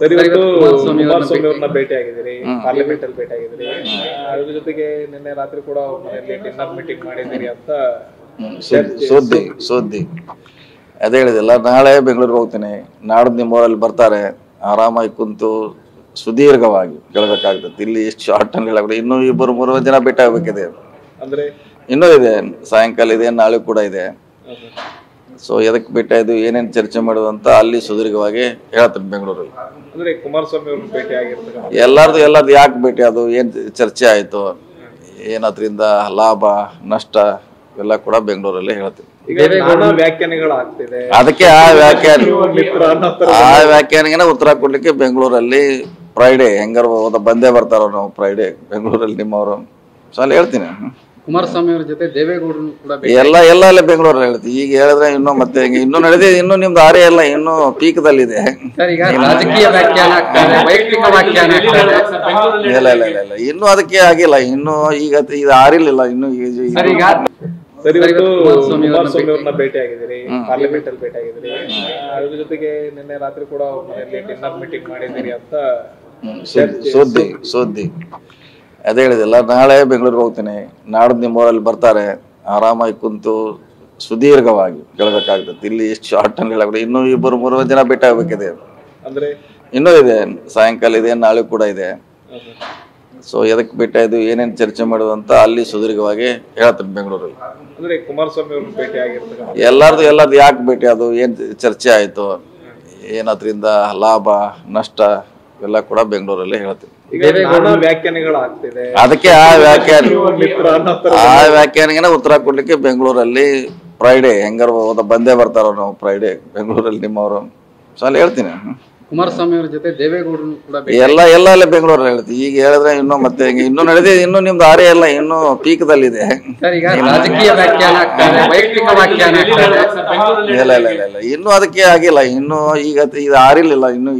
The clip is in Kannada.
ಸರ್, ಇವತ್ತು ಕುಮಾರಸ್ವಾಮಿ ಅವ್ರನ್ನ ಭೇಟಿ ಆಗಿದ್ದೀರಿ, ಪಾರ್ಲಿಮೆಂಟ್ ಅಲ್ಲಿ ಭೇಟಿ ಆಗಿದ್ದೀರಿ. ಅದ್ರ ಜೊತೆಗೆ ನಿನ್ನೆ ರಾತ್ರಿ ಕೂಡ ಮನೆಯಲ್ಲಿ ಡಿನ್ನರ್ ಮೀಟಿಂಗ್ ಮಾಡಿದ್ದೀರಿ ಅಂತ ಸುದ್ದಿ ಅದೇ ಹೇಳಿದಿಲ್ಲ. ನಾಳೆ ಬೆಂಗಳೂರಿಗೆ ಹೋಗ್ತೀನಿ, ನಾಡ್ದು ನಿಮ್ಮೂರಲ್ಲಿ ಬರ್ತಾರೆ, ಆರಾಮಾಗಿ ಕುಂತು ಸುದೀರ್ಘವಾಗಿ ಕೇಳಬೇಕಾಗ್ತದೆ. ಇಲ್ಲಿ ಎಷ್ಟು ಶಾರ್ಟ್ ಅಲ್ಲಿ ಹೇಳಬೇಕು, ಇನ್ನೂ 2-3 ಜನ ಭೇಟಿ ಆಗ್ಬೇಕಿದೆ. ಅಂದ್ರೆ ಇನ್ನೂ ಇದೆ, ಸಾಯಂಕಾಲ ಇದೆ, ನಾಳೆ ಕೂಡ ಇದೆ. ಸೊ ಎದಕ್ಕೆ ಭೇಟಿ ಆಯ್ತು, ಏನೇನು ಚರ್ಚೆ ಮಾಡೋದು ಅಂತ ಅಲ್ಲಿ ಸುದೀರ್ಘವಾಗಿ ಹೇಳ್ತೀನಿ ಬೆಂಗಳೂರಲ್ಲಿ. ಅಂದ್ರೆ ಕುಮಾರಸ್ವಾಮಿ ಅವ್ರನ್ನ ಭೇಟಿ ಆಗಿರ್ತಕ್ಕಂಥ ಎಲ್ಲಾರ್ದು ಯಾಕೆ ಭೇಟಿ, ಅದು ಏನ್ ಚರ್ಚೆ ಆಯ್ತು, ಏನದ್ರಿಂದ ಲಾಭ ನಷ್ಟ ಎಲ್ಲ ಕೂಡ ಬೆಂಗಳೂರಲ್ಲಿ ಹೇಳ್ತೀನಿ. ವ್ಯಾಖ್ಯಾನಗಳಾಗ್ತಿದೆ, ಅದಕ್ಕೆ ಆ ವ್ಯಾಖ್ಯಾನಿಗೆ ಉತ್ತರ ಕೊಡ್ಲಿಕ್ಕೆ ಬೆಂಗಳೂರಲ್ಲಿ ಫ್ರೈಡೇ ಹೆಂಗಾರ ಬಂದೇ ಬರ್ತಾರ ನಾವು ಫ್ರೈಡೇ ಬೆಂಗಳೂರಲ್ಲಿ ನಿಮ್ಮವರು. ಸೊ ಅಲ್ಲಿ ಹೇಳ್ತೀನಿ. ಕುಮಾರಸ್ವಾಮಿ ಅವ್ರ ಜೊತೆ ದೇವೇಗೌಡರು ಕೂಡ ಎಲ್ಲ ಬೆಂಗಳೂರಲ್ಲಿ ಹೇಳ್ತೀವಿ. ಈಗ ಹೇಳಿದ್ರೆ ಇನ್ನೂ ಮತ್ತೆ ಇನ್ನೂ ನಡೆದಿದೆ, ಇನ್ನೂ ನಿಮ್ದು ಆರೇ ಎಲ್ಲ ಇನ್ನೂ ಪೀಕ್ದಲ್ಲಿದೆ. ರಾಜಕೀಯ ವ್ಯಾಖ್ಯಾನ ಆಗ್ತದೆ, ವೈಯಕ್ತಿಕ ವ್ಯಾಖ್ಯಾನ ಆಗ್ತದೆ. ಇಲ್ಲ ಇನ್ನೂ ಅದಕ್ಕೆ ಆಗಿಲ್ಲ, ಇನ್ನೂ ಈಗ ಇದು ಆರಿಲ್ಲ ಇನ್ನು. ಸರ್, ಇವತ್ತು ಕುಮಾರಸ್ವಾಮಿ ಅವ್ರನ್ನ ಭೇಟಿ ಆಗಿದ್ದೀರಿ, ಪಾರ್ಲಿಮೆಂಟ್ ಅಲ್ಲಿ ಭೇಟಿ ಆಗಿದ್ದೀರಿ. ಅದ್ರ ಜೊತೆಗೆ ನಿನ್ನೆ ರಾತ್ರಿ ಕೂಡ ಮನೆಯಲ್ಲಿ ಡಿನ್ನರ್ ಮೀಟಿಂಗ್ ಮಾಡಿದ್ದೀರಿ ಅಂತ ಸುದ್ದಿ ಅದೇ ಹೇಳಿದಿಲ್ಲ. ನಾಳೆ ಬೆಂಗಳೂರಿಗೆ ಹೋಗ್ತೀನಿ, ನಾಡ್ದು ನಿಮ್ಮೂರಲ್ಲಿ ಬರ್ತಾರೆ, ಆರಾಮಾಗಿ ಕುಂತು ಸುದೀರ್ಘವಾಗಿ ಕೇಳಬೇಕಾಗ್ತದೆ. ಇಲ್ಲಿ ಎಷ್ಟು ಶಾರ್ಟ್ ಅಲ್ಲಿ ಹೇಳಬೇಕು, ಇನ್ನೂ 2-3 ಜನ ಭೇಟಿ ಆಗ್ಬೇಕಿದೆ. ಅಂದ್ರೆ ಇನ್ನೂ ಇದೆ, ಸಾಯಂಕಾಲ ಇದೆ, ನಾಳೆ ಕೂಡ ಇದೆ. ಸೊ ಎದಕ್ಕೆ ಭೇಟಿ ಆಯ್ತು, ಏನೇನು ಚರ್ಚೆ ಮಾಡೋದು ಅಂತ ಅಲ್ಲಿ ಸುದೀರ್ಘವಾಗಿ ಹೇಳ್ತೀನಿ ಬೆಂಗಳೂರಲ್ಲಿ. ಅಂದ್ರೆ ಕುಮಾರಸ್ವಾಮಿ ಅವ್ರನ್ನ ಭೇಟಿ ಆಗಿರ್ತಕ್ಕಂಥ ಎಲ್ಲಾರ್ದು ಯಾಕೆ ಭೇಟಿ, ಅದು ಏನ್ ಚರ್ಚೆ ಆಯ್ತು, ಏನದ್ರಿಂದ ಲಾಭ ನಷ್ಟ ಎಲ್ಲ ಕೂಡ ಬೆಂಗಳೂರಲ್ಲಿ ಹೇಳ್ತೀನಿ. ವ್ಯಾಖ್ಯಾನಗಳಾಗ್ತಿದೆ, ಅದಕ್ಕೆ ಆ ವ್ಯಾಖ್ಯಾನಿಗೆ ಉತ್ತರ ಕೊಡ್ಲಿಕ್ಕೆ ಬೆಂಗಳೂರಲ್ಲಿ ಫ್ರೈಡೇ ಹೆಂಗಾರ ಬಂದೇ ಬರ್ತಾರ ನಾವು ಫ್ರೈಡೇ ಬೆಂಗಳೂರಲ್ಲಿ ನಿಮ್ಮವರು. ಸೊ ಅಲ್ಲಿ ಹೇಳ್ತೀನಿ. ಕುಮಾರಸ್ವಾಮಿ ಅವ್ರ ಜೊತೆ ದೇವೇಗೌಡರು ಕೂಡ ಎಲ್ಲ ಬೆಂಗಳೂರಲ್ಲಿ ಹೇಳ್ತೀವಿ. ಈಗ ಹೇಳಿದ್ರೆ ಇನ್ನೂ ಮತ್ತೆ ಇನ್ನೂ ನಡೆದಿದೆ, ಇನ್ನೂ ನಿಮ್ದು ಆರೇ ಎಲ್ಲ ಇನ್ನೂ ಪೀಕ್ದಲ್ಲಿದೆ. ರಾಜಕೀಯ ವ್ಯಾಖ್ಯಾನ ಆಗ್ತದೆ, ವೈಯಕ್ತಿಕ ವ್ಯಾಖ್ಯಾನ ಆಗ್ತದೆ. ಇಲ್ಲ ಇನ್ನೂ ಅದಕ್ಕೆ ಆಗಿಲ್ಲ, ಇನ್ನೂ ಈಗ ಇದು ಆರಿಲ್ಲ ಇನ್ನು.